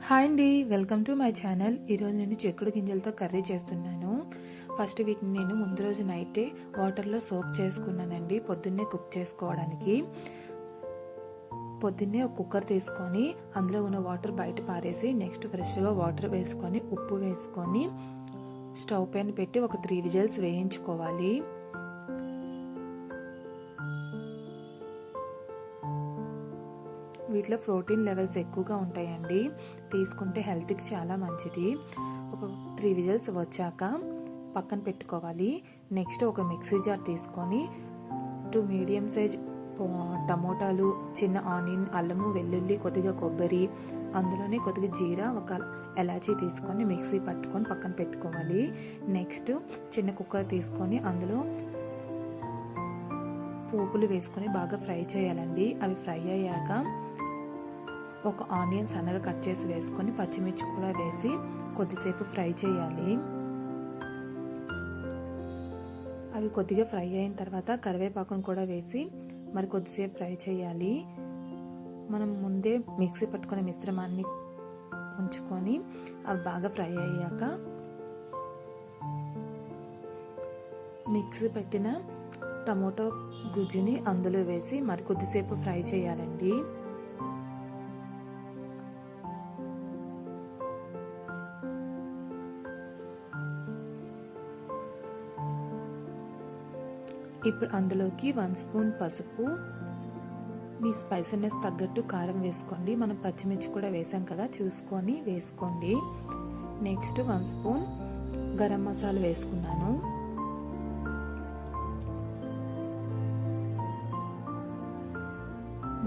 Hi అండి, welcome to my channel. ఈరోజు నేను చిక్కుడు గింజలతో కర్రీ చేస్తున్నాను. ఫస్ట్ వీటిని నేను ముందు రోజు నైటే వాటర్లో సోక్ చేసుకున్నానండి పొద్దున్నే కుక్ చేసుకోవడానికి. పొద్దున్నే ఒక కుక్కర్ తీసుకొని అందులో ఉన్న వాటర్ బయట పారేసి నెక్స్ట్ ఫ్రెష్గా వాటర్ వేసుకొని ఉప్పు వేసుకొని స్టవ్ పైన పెట్టి ఒక 3 విజిల్స్ వేయించుకోవాలి. వీటిలో ప్రోటీన్ లెవెల్స్ ఎక్కువగా ఉంటాయండి, తీసుకుంటే హెల్త్కి చాలా మంచిది. ఒక 3 విజిల్స్ వచ్చాక పక్కన పెట్టుకోవాలి. నెక్స్ట్ ఒక మిక్సీ జార్ తీసుకొని 2 మీడియం సైజ్ టమోటాలు, చిన్న ఆనియన్, అల్లము, వెల్లుల్లి, కొద్దిగా కొబ్బరి, అందులోనే కొద్దిగా జీరా, ఒక ఎలాచీ తీసుకొని మిక్సీ పట్టుకొని పక్కన పెట్టుకోవాలి. నెక్స్ట్ చిన్న కుక్కర్ తీసుకొని అందులో పోపులు వేసుకొని బాగా ఫ్రై చేయాలండి. అవి ఫ్రై అయ్యాక ఒక ఆనియన్ సన్నగా కట్ చేసి వేసుకొని పచ్చిమిర్చి కూడా వేసి కొద్దిసేపు ఫ్రై చేయాలి. అవి కొద్దిగా ఫ్రై అయిన తర్వాత కరివేపాకును కూడా వేసి మరి కొద్దిసేపు ఫ్రై చేయాలి. మనం ముందే మిక్సీ పట్టుకునే మిశ్రమాన్ని ఉంచుకొని అవి బాగా ఫ్రై అయ్యాక మిక్సీ పెట్టిన టమోటో గుజ్జుని అందులో వేసి మరి కొద్దిసేపు ఫ్రై చేయాలండి. ఇప్పుడు అందులోకి 1 స్పూన్ పసుపు, మీ స్పైసీనెస్ తగ్గట్టు కారం వేసుకోండి. మనం పచ్చిమిర్చి కూడా వేసాం కదా, చూసుకొని వేసుకోండి. నెక్స్ట్ 1 స్పూన్ గరం మసాలా వేసుకున్నాను.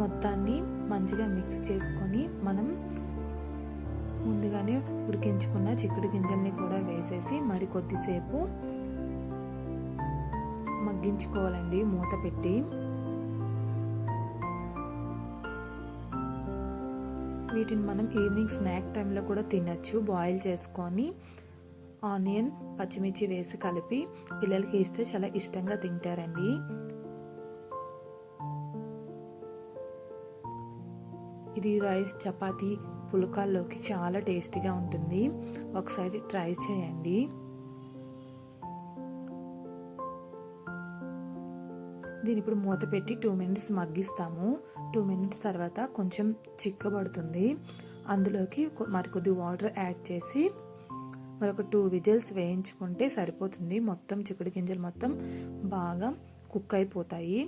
మొత్తాన్ని మంచిగా మిక్స్ చేసుకొని మనం ముందుగానే ఉడికించుకున్న చిక్కుడు గింజల్ని కూడా వేసేసి మరి కొద్దిసేపు మగ్గించుకోవాలండి మూత పెట్టి. వీటిని మనం ఈవినింగ్ స్నాక్ టైంలో కూడా తినచ్చు. బాయిల్ చేసుకొని ఆనియన్, పచ్చిమిర్చి వేసి కలిపి పిల్లలకి ఇస్తే చాలా ఇష్టంగా తింటారండి. ఇది రైస్, చపాతీ, పుల్కాల్లోకి చాలా టేస్టీగా ఉంటుంది. ఒకసారి ట్రై చేయండి. దీని ఇప్పుడు మూత పెట్టి 2 మినిట్స్ మగ్గిస్తాము. 2 మినిట్స్ తర్వాత కొంచెం చిక్కబడుతుంది. అందులోకి మరికొద్ది వాటర్ యాడ్ చేసి మరొక 2 విజిల్స్ వేయించుకుంటే సరిపోతుంది. మొత్తం చిక్కుడు గింజలు మొత్తం బాగా కుక్ అయిపోతాయి.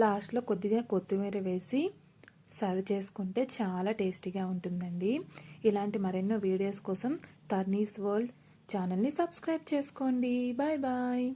లాస్ట్లో కొద్దిగా కొత్తిమీర వేసి సర్వ్ చేసుకుంటే చాలా టేస్టీగా ఉంటుందండి. ఇలాంటి మరెన్నో వీడియోస్ కోసం తర్నీస్ వరల్డ్ ఛానల్ని సబ్స్క్రైబ్ చేసుకోండి. Bye bye.